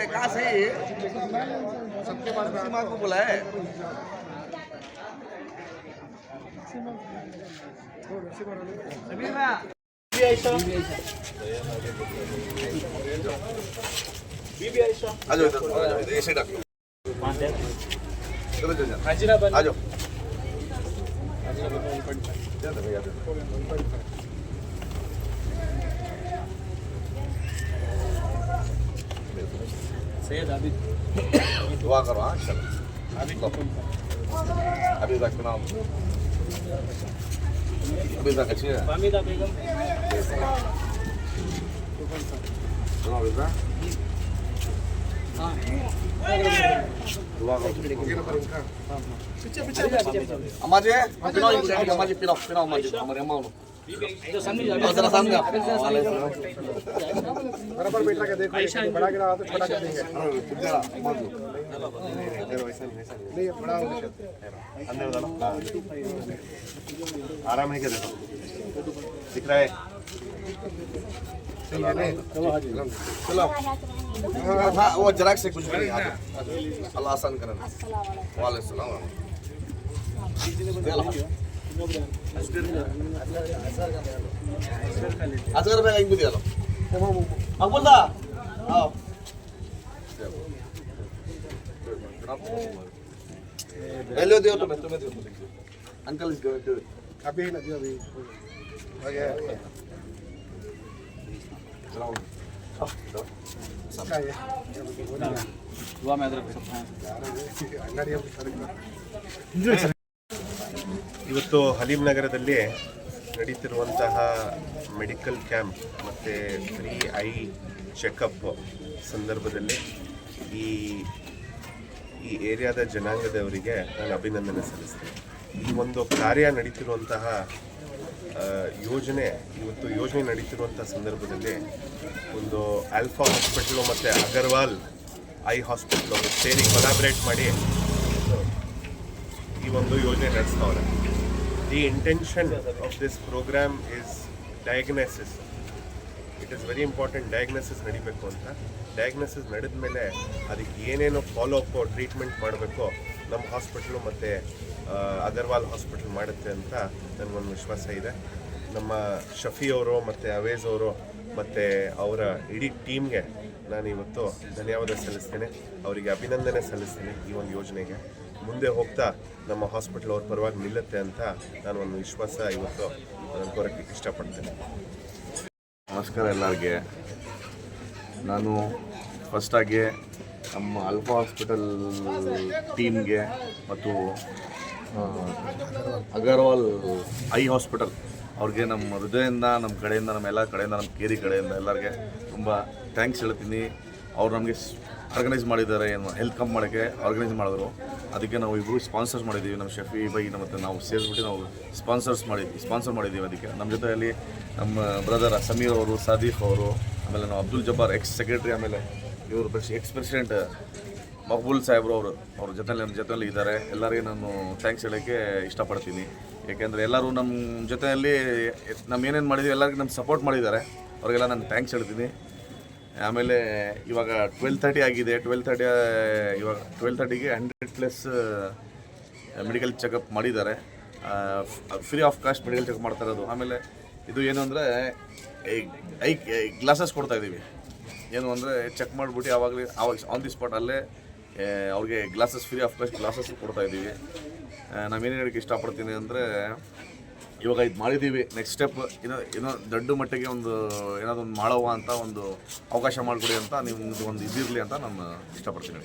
कहाँ सही सबके पास सीमा को बोला है सैयद आबिद दुआ करो हाँ चलो अभी तक नाम अभी तक अच्छी है फामिदा बेगम सुनाओ बेटा हाँ दुआ करो अम्माजी अम्माजी पिलाओ अम्माजी हमारे अम्मा जो सामने जरा सामने आप बराबर बैठा के देखो बड़ा गिरा तो छोटा कर देंगे नहीं बड़ा अंदर डालो आराम है क्या देखो दिख रहा है चलो हाँ वो जराक से कुछ नहीं अल्लाह आसान करना वालेकुम सलाम असगर भाई इंगु दिया लो अब्बुल्ला आओ हेलो दियो तुम्हें दियो अंकल इज गोइंग टू अभी ना दियो अभी हो गया चलाओ दुआ में अदरक अंगड़ी ಇವತ್ತು ಹಲೀಂ ನಗರದಲ್ಲಿ ನಡೀತಿರುವಂತಹ ಮೆಡಿಕಲ್ ಕ್ಯಾಂಪ್ ಮತ್ತು ಫ್ರೀ ಐ ಚೆಕಪ್ ಸಂದರ್ಭದಲ್ಲಿ ಈ ಏರಿಯಾದ ಜನಾಂಗದವರಿಗೆ ನಾನು ಅಭಿನಂದನೆ ಸಲ್ಲಿಸ್ತೇನೆ. ಈ ಒಂದು ಕಾರ್ಯ ನಡೀತಿರುವಂತಹ ಯೋಜನೆ ನಡೀತಿರುವಂಥ ಸಂದರ್ಭದಲ್ಲಿ ಒಂದು ಆಲ್ಫಾ ಹಾಸ್ಪಿಟಲು ಮತ್ತು ಅಗರ್ವಾಲ್ ಐ ಹಾಸ್ಪಿಟಲ್ ಅವರು ಸೇರಿ ಕೊಲಾಬ್ರೇಟ್ ಮಾಡಿ ಈ ಒಂದು ಯೋಜನೆ ನಡೆಸ್ತಾವ್ರೆ. The intention of this program is diagnosis. It is very important diagnosis ನಡಿಬೇಕು ಅಂತ. ಡಯಾಗ್ನೋಸಿಸ್ ನಡೆದ ಮೇಲೆ ಅದಕ್ಕೆ ಏನೇನೋ ಫಾಲೋ ಅಪ್ ಟ್ರೀಟ್ಮೆಂಟ್ ಮಾಡಬೇಕು ನಮ್ಮ ಹಾಸ್ಪಿಟ್ಲು ಮತ್ತು ಅಗರ್ವಾಲ್ ಹಾಸ್ಪಿಟಲ್ ಮಾಡುತ್ತೆ ಅಂತ ನನಗೊಂದು ವಿಶ್ವಾಸ ಇದೆ. ನಮ್ಮ ಶಫಿ ಅವರು ಮತ್ತು ಅವೇಜ್ ಅವರು ಮತ್ತು ಅವರ ಇಡೀ ಟೀಮ್ಗೆ ನಾನು ಇವತ್ತು ಧನ್ಯವಾದ ಸಲ್ಲಿಸ್ತೇನೆ, ಅವರಿಗೆ ಅಭಿನಂದನೆ ಸಲ್ಲಿಸ್ತೇನೆ. ಈ ಒಂದು ಯೋಜನೆಗೆ ಮುಂದೆ ಹೋಗ್ತಾ ನಮ್ಮ ಹಾಸ್ಪಿಟಲ್ ಅವ್ರ ಪರವಾಗಿ ನಿಲ್ಲುತ್ತೆ ಅಂತ ನಾನು ಒಂದು ವಿಶ್ವಾಸ ಇವತ್ತು ಕೋರಕ್ಕೆ ಇಷ್ಟಪಡ್ತೇನೆ. ನಮಸ್ಕಾರ ಎಲ್ಲರಿಗೆ. ನಾನು ಫಸ್ಟಾಗಿ ನಮ್ಮ ಅಲ್ಫಾ ಹಾಸ್ಪಿಟಲ್ ಟೀಮ್ಗೆ ಮತ್ತು ಅಗರ್ವಾಲ್ ಐ ಹಾಸ್ಪಿಟಲ್ ಅವ್ರಿಗೆ ನಮ್ಮ ಹೃದಯದಿಂದ ನಮ್ಮ ಕಡೆಯಿಂದ ನಮ್ಮ ಕೇರಿ ಕಡೆಯಿಂದ ಎಲ್ಲರಿಗೆ ತುಂಬ ಥ್ಯಾಂಕ್ಸ್ ಹೇಳ್ತೀನಿ. ಅವ್ರು ನಮಗೆ ಆರ್ಗನೈಸ್ ಮಾಡಿದ್ದಾರೆ, ಏನು ಹೆಲ್ತ್ ಕ್ಯಾಂಪ್ ಮಾಡೋಕ್ಕೆ ಆರ್ಗನೈಸ್ ಮಾಡಿದ್ರು. ಅದಕ್ಕೆ ನಾವು ಇಬ್ಬರು ಸ್ಪಾನ್ಸರ್ಸ್ ಮಾಡಿದ್ದೀವಿ. ನಮ್ಮ ಶಫಿ ಬೈ ಮತ್ತು ನಾವು ಸೇರಿಸ್ಬಿಟ್ಟು ನಾವು ಸ್ಪಾನ್ಸರ್ ಮಾಡಿದ್ದೀವಿ. ಅದಕ್ಕೆ ನಮ್ಮ ಜೊತೆಯಲ್ಲಿ ನಮ್ಮ ಬ್ರದರ್ ಸಮೀರ್ ಅವರು, ಸಾದೀಫ್ ಅವರು, ಆಮೇಲೆ ನಾವು ಅಬ್ದುಲ್ ಜಬ್ಬಾರ್ ಎಕ್ಸ್ ಸೆಕ್ರೆಟ್ರಿ, ಆಮೇಲೆ ಇವರು ಎಕ್ಸ್ ಪ್ರೆಸಿಡೆಂಟ್ ಮಕ್ಬೂಲ್ ಸಾಹೇಬ್ರು ಅವ್ರ ಜೊತೆಯಲ್ಲಿ ಇದ್ದಾರೆ. ಎಲ್ಲರಿಗೆ ನಾನು ಥ್ಯಾಂಕ್ಸ್ ಹೇಳೋಕ್ಕೆ ಇಷ್ಟಪಡ್ತೀನಿ. ಏಕೆಂದರೆ ಎಲ್ಲರೂ ನಮ್ಮ ಜೊತೆಯಲ್ಲಿ ನಮ್ಮ ಏನೇನು ಮಾಡಿದ್ದೀವಿ ಎಲ್ಲರಿಗೂ ನಮ್ಮ ಸಪೋರ್ಟ್ ಮಾಡಿದ್ದಾರೆ. ಅವ್ರಿಗೆಲ್ಲ ನಾನು ಥ್ಯಾಂಕ್ಸ್ ಹೇಳ್ತೀನಿ. ಆಮೇಲೆ ಇವಾಗ 12:30 ಆಗಿದೆ. 12:30ಗೆ 100+ ಮೆಡಿಕಲ್ ಚೆಕಪ್ ಮಾಡಿದ್ದಾರೆ. Free of cost medical checkup ಮಾಡ್ತಾ ಇರೋದು. ಆಮೇಲೆ ಇದು ಏನು ಅಂದರೆ ಐ ಗ್ಲಾಸಸ್ ಕೊಡ್ತಾಯಿದ್ದೀವಿ. ಏನು ಅಂದರೆ ಚೆಕ್ ಮಾಡಿಬಿಟ್ಟು ಆವಾಗ ಆನ್ ದಿ ಸ್ಪಾಟ್ ಅಲ್ಲೇ ಅವ್ರಿಗೆ glasses free of cost glasses ಕೊಡ್ತಾಯಿದ್ದೀವಿ. ನಾವೇನು ಹೇಳೋಕ್ಕೆ ಇಷ್ಟಪಡ್ತೀನಿ ಅಂದರೆ ಇವಾಗ ಇದು ಮಾಡಿದ್ದೀವಿ. ನೆಕ್ಸ್ಟ್ ಸ್ಟೆಪ್ ಏನೋ ದೊಡ್ಡ ಮಟ್ಟಿಗೆ ಏನಾದರೂ ಒಂದು ಮಾಡುವ ಅಂತ ಒಂದು ಅವಕಾಶ ಮಾಡಿಕೊಡಿ ಅಂತ ನಿಮ್ದು ಒಂದು ಇದಿರಲಿ ಅಂತ ನಾನು ಇಷ್ಟಪಡ್ತೀನಿ.